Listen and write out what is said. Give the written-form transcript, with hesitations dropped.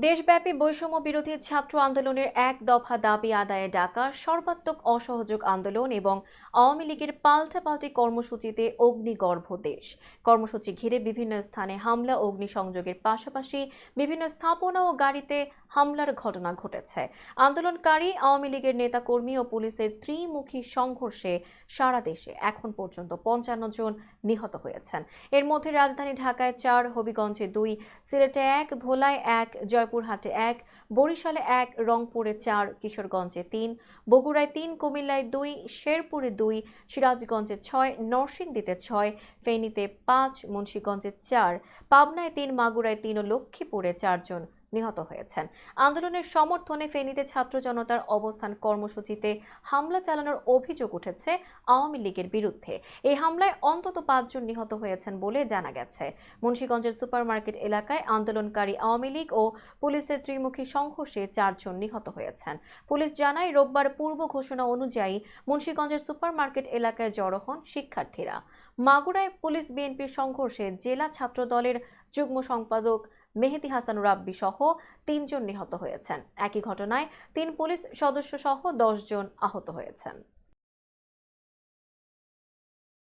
দেশব্যাপী বৈষম্য বিরোধী ছাত্র আন্দোলনের এক দফা দাবি আদায়ে ডাকা সর্বাত্মক অসহযোগ আন্দোলন এবং আওয়ামী লীগের পাল্টাপাল্টি কর্মসূচিতে অগ্নিগর্ভ দেশ কর্মসূচি ঘিরে বিভিন্ন স্থানে হামলা অগ্নিসংযোগের পাশাপাশি বিভিন্ন স্থাপনা ও গাড়িতে হামলার ঘটনা ঘটেছে। আন্দোলনকারী আওয়ামী লীগের নেতাকর্মী ও পুলিশের ত্রিমুখী সংঘর্ষে সারা দেশে এখন পর্যন্ত ৫৫ জন নিহত হয়েছেন। এর মধ্যে রাজধানী ঢাকায় ৪, হবিগঞ্জে ২, সিলেটে ১, ভোলায় ১, জয়পুরহাটে ১, বরিশালে ১, রংপুরে ৪, কিশোরগঞ্জে ৩, বগুড়ায় ৩, কুমিল্লায় ২, শেরপুরে ২, সিরাজগঞ্জে ৬, নরসিংদীতে ৬, ফেনীতে ৫, মুন্সিগঞ্জে ৪, পাবনায় ৩, মাগুরায় ৩ ও লক্ষ্মীপুরে ৪ জন নিহত হয়েছেন। আন্দোলনের সমর্থনে ফেনীতে ছাত্র জনতার অবস্থান কর্মসূচিতে হামলা চালানোর অভিযোগ উঠেছে আওয়ামী লীগের বিরুদ্ধে। এই হামলায় অন্তত ৫ জন নিহত হয়েছেন বলে জানা গেছে। মুন্সিগঞ্জের সুপারমার্কেট এলাকায় আন্দোলনকারী আওয়ামী লীগ ও পুলিশের ত্রিমুখী সংঘর্ষে ৪ জন নিহত হয়েছেন। পুলিশ জানায়, রোববার পূর্ব ঘোষণা অনুযায়ী মুন্সিগঞ্জের সুপারমার্কেট এলাকায় জড়ো হন শিক্ষার্থীরা। মাগুরায় পুলিশ বিএনপির সংঘর্ষে জেলা ছাত্র দলের যুগ্ম সম্পাদক মেহেদী হাসান রাব্বি সহ ৩ জন নিহত হয়েছেন। একই ঘটনায় ৩ পুলিশ সদস্য সহ ১০ জন আহত হয়েছেন।